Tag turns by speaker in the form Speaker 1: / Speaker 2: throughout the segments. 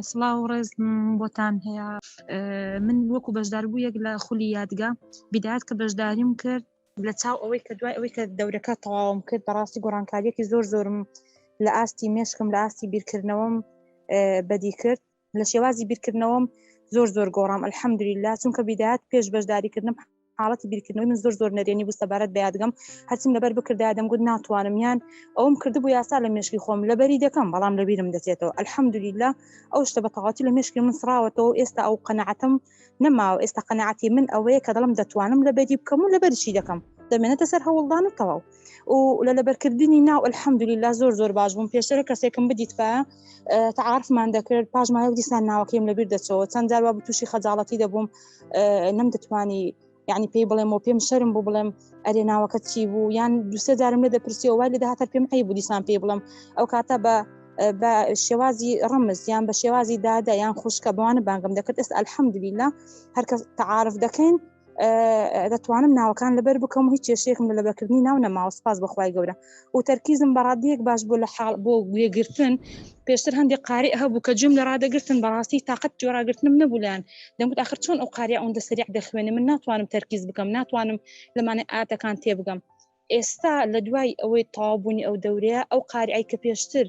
Speaker 1: سڵاو و ڕێز بۆتان هەیە. من وەکو بەشداربوویەک لە خولی یادگا بیدایەت کە بەشداریم کرد لە چاو ئەوەی کە دوای ئەوەی کە دەورەکە تەواوم کرد بەڕاستی گۆڕانکاریەکی زۆرم لە ئاستی مێشکم لە ئاستی بیرکردنەوەم بەدی کرد. لە شێوازی بیرکردنەوەم زۆر گۆڕام ئەلحەمدولیلا، چونکە بیدایەت پێش بەشداریکردنم حاڵەتی بیرکردنەوەی من زۆر نەرێنی بوو سەبارەت بە یادگەم، هەرچیم لەبەر بکردا دەمگوت ناتوانم یان ئەوم کردبوو یاسا لە مێشکی خۆم لەبەری دەکەم، بەڵام لەبیرم دەچێتەوە. ئەلحەمدولیلا ئەو شتە بە تەواوەتی لە مێشکی من سڕاوەتەوە. ئێستا ئەو قەناعەتم نەماوە، ئێستا قەناعەتی من ئەوەیە کە دەڵم دەتوانم لەبەری بکەم و لەبەرشی دەکەم، دەمێنێتە سەر هەوڵدان و تەواو. و لە لەبەرکردنی ناو ئەلحەمدولیلا زۆر باش بووم. پێشتر کەسێکم بدیت بە تعارفمان دەکرد، پاش مایە دیسان ناوەکەیم لەبیر دەچەوە، چەند جار وا بوو تووشی خەجاڵەتی دەبووم، نەمدەتوانی یعنی پێی بڵێم و پێم شەرم بوو بڵێم ئەرێ ناوەکەت چی بوو، یان دوسێ جارم لێ دەپرسیەوە وای لێ داهاتە پێم عەیب بوو دیسان پێی بڵێم. ئەو کاتە بە شێوازی ڕەمز یان بە شێوازی دادا یان خوشکە بەوانە بانگم دەکرد. ئێستا ئەلحەمدولیلا هەرکە تعارف دەکەین دەتوانم ناوەکان لەبەر بکەم و هیچ کێشەیەکم لە لەبەرکردنی ناو نەماوە، سپاس بەخوای گەورە. و تەرکیزم بەڕادەیەک باش بوو لە حاڵ بۆ گوێگرتن. پێشتر هەندێک قاری هەبوو کە جملە ڕادەگرتن، بەڕاستی تاقەت جۆراگرتنم نەبوو لایەن، دەمگوت ئاخر چۆن ئەو قاریە ئەوەندە سەریع دەخوێنێ، من ناتوانم تەرکیز بکەم، ناتوانم لەمانە ئاەتەکان تێبگەم. ئێستا لە دوای ئەوەی تەواوبوونی ئەو دەورەیە ئەو قاریعی کە پێشتر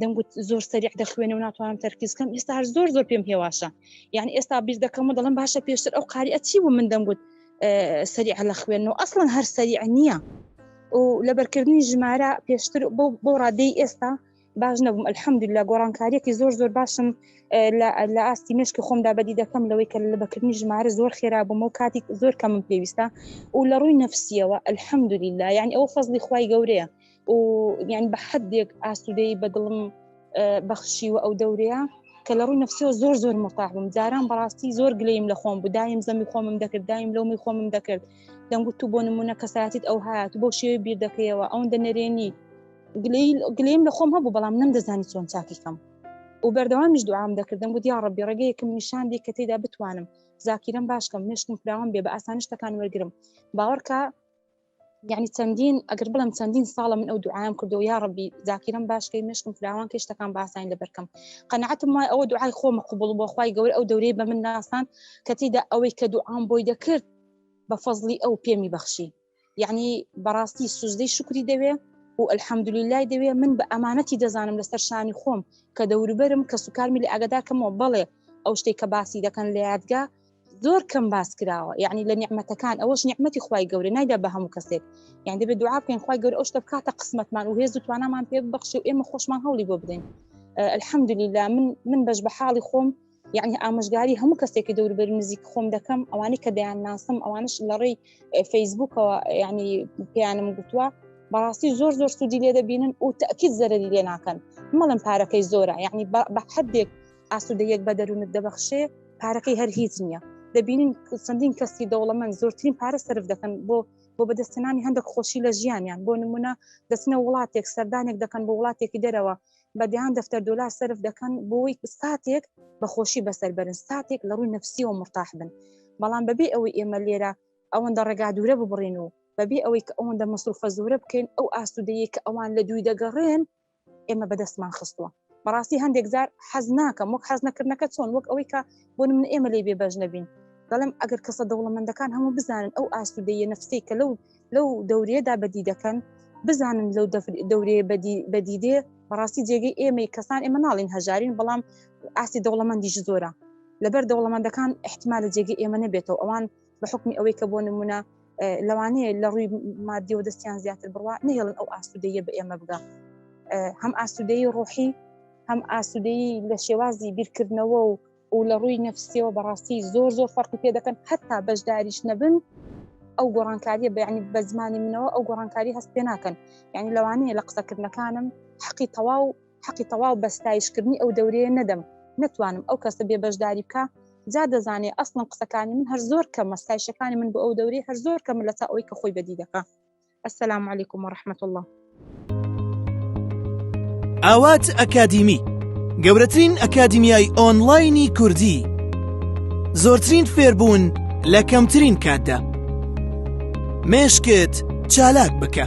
Speaker 1: دەمگوت زۆر سەریع دەخوێنێ و ناتوانم تەرکیز بکەم، ئێستا هەر زۆر پێم هێواشە. یعنی ئێستا بیر دەکەم و دەڵم باشە پێشتر ئەو قاریعە چی بوو، من دەمگوت سەریع لە خوێندنەوە ئەسڵەن هەر سەریع نییە. و لەبەرکردنی ژمارە پێشتر بۆ ڕادەی ئێستا باش نەبووم. ئەلحەمدولیلا گۆڕانکاریەکی زۆر باشم لە ئاستی مێشکی خۆمدا بەدی دەکەم لەوەی کە لەبەرکردنی ژمارە زۆر خێرا بووم و کاتێک زۆر کەمم پێویستە. و لە ڕووی نەفسیەوە ئەلحەمدولیلا یعنی ئەو فەزلی خوای گەورەیە و یعنی بە حەدێک ئاسوودەی بەدڵم بەخشیوە ئەو دەورەیە کە لە ڕووی نەفسیەوە زۆر مرتاح بووم. جاران بەڕاستی زۆر گلەیم لە خۆم بوو، دایم زەمی خۆمم دەکرد، دایم لەومی خۆمم دەکرد، دەمگوت تو بۆ نمونە کەساتیت ئەو هات بۆ شێوەی بیر دەکەیەوە ئەوەندە نەرێنی، گلەیم لە خۆم هەبوو بەڵام نەمدەزانی چۆن چاکیکەم. و بەردەوامیش دوعام دەکردم، گوت یا ڕەبی ڕێگەیەکم نیشاندی کە تێدا بتوانم زاکیرەم باشکەم، مێشکم فراوان بێ، بە ئاسانی شتەکان وەرگرم. باوەڕکە یعنی ئەگەر بڵم چەندین ساڵە من ئەو دوعایم کردەوە، یا ڕەبی زاکیرەم باشکەی، مێشکم فراوان کە شتەکان بە ئاسانی لەبەرکەم. قەناعەتم وایە ئەوە دوعای خۆمە قبوڵ بۆ خوای گەورە ئەو دەورەی بە من ناسان کە تێدا ئەوەی کە دوعام بۆی دەکرد بە فەزلی ئەو پێمی بەخشی. یعنی بەڕاستی سوزدەی شکری دەوێ و ئەلحەمدولیلای دەوێ من بە ئەمانەتی دەزانم لەسەر شانی خۆم کە دەوروبەرم کە سوکارمی لە ئاگادارکەمەوە بەڵێ ئەو شتێک کە باسی دەکەن لە یادگا زۆر کەم باس کراوە. یعنی لە نیعمەتەکان ئەوەش نیعمەتی خوای گەورە نایدا بە هەموو کەسێک، یعنی دەبێت دوعا بکەین خوای گەورە ئەو شتە بکاتە قسمەتمان و هێز و توانامان پێ ببەخشێ و ئێمە خۆشمان هەوڵی بۆ بدەین. ئەلحەمدولیلا من بەش بە حاڵی خۆم یعنی ئامۆژگاری هەموو کەسێکی دەوروبەر نزیک خۆم دەکەم، ئەوانەی کە دەیان ناسم ئەوانش لە ڕێی فەیسبووکەوە یعنی پێیانم گوتووە بەڕاستی زۆر سوودی لێ دەبینن و تەکید زەرەری لێ ناکەن. مەڵم پارەکەی زۆرە، یعنی بە حەدێک ئاسوودەیەک بە دەروونت دەبەخشێ پارەکەی هەر هیچ نییە. دەبینین چەندین کەسی دەوڵەمەند زۆرترین پارە سەرف دەکەن بۆ بەدەستێنانی هەندێک خۆشی لە ژیانیان. بۆ نمونە دەچنە وڵاتێک سەردانێک دەکەن بۆ وڵاتێکی دەرەوە بە دەیان دەفتەر دۆلار سەرف دەکەن بۆی ساتێک بەخۆشی بەسەر بەرن، ساتێک لە ڕووی نەفسیەوە مرتاح بن. بەڵام بەبێ ئەوەی ئێمە لێرە ئەوەندە ڕێگا دوورە ببڕین و بەبێ ئەوەی کە ئەوەندە مەسروفە زۆرە بکەین ئەو ئاسوودەیە کە ئەوان لە دووی دەگەڕێن ئێمە بەدەستمان خستووە. بەڕاستی هەندێک جار حەز ناکەم وەک حەز نەکردنەکە چۆن وەک ئەوەی کە بۆ نمونە ئێمە لێ بێبەش نەبین. دەڵێم ئەگەر کەسە دەوڵەمەندەکان هەموو بزانن ئەو ئاسوودەیە نەفسی کە لەو دەورەیەدا بەدی دەکەن، بزانن لەو دەورەیە بەدیدێ بەڕاستی جێگەی ئێمەی کەسان ئێمە ناڵین هەژارین، بەڵام ئاسی دەوڵەمەندیش زۆرە. لەبەر دەوڵەمەندەکان احتیمالە جێگەی ئێمە نەبێتەوە، ئەوان بە حکمی ئەوەی کە بۆ نمونە لەوانەیە لە ڕووی مادی و دەستیان زیاتر بڕوا نهێڵن ئەو ئاسوودەیە بە ئێمە بگە. هەم ئاسوودەی ڕۆحی هەم ئاسوودەی لە شێوازی بیرکردنەوە و لە ڕووی نەفسیەوە بەڕاستی زۆر فەرقی پێ دەکەن. حتا بەشداریش نەبن ئەو گۆڕانکاریە یعنی بە زمانی منەوە ئەو گۆڕانکاری هەست پێ ناکەن. یعنی لەوانەیە لە قسەکردنەکانم حەقی تەواو بەستایشکردنی ئەو دەورەیە نەدەم، نەتوانم ئەو کەسە بێ بەشداری بکە جا دەزانێ ئەسڵن قسەکانی من هەر زۆر کەم، مەستایشەکانی من بۆ ئەو دەورەی هەر زۆر کەم لە تا ئەوەی کە خۆی بەدی دەکا. السلام علیکم وڕحمەت الله.
Speaker 2: ئاوات ئەکادیمی، گەورەترین ئەکادیمیای ئۆنلاینی کوردی، زۆرترین فێربوون لە کەمترین کاتدا. مێشکت چالاک بکە.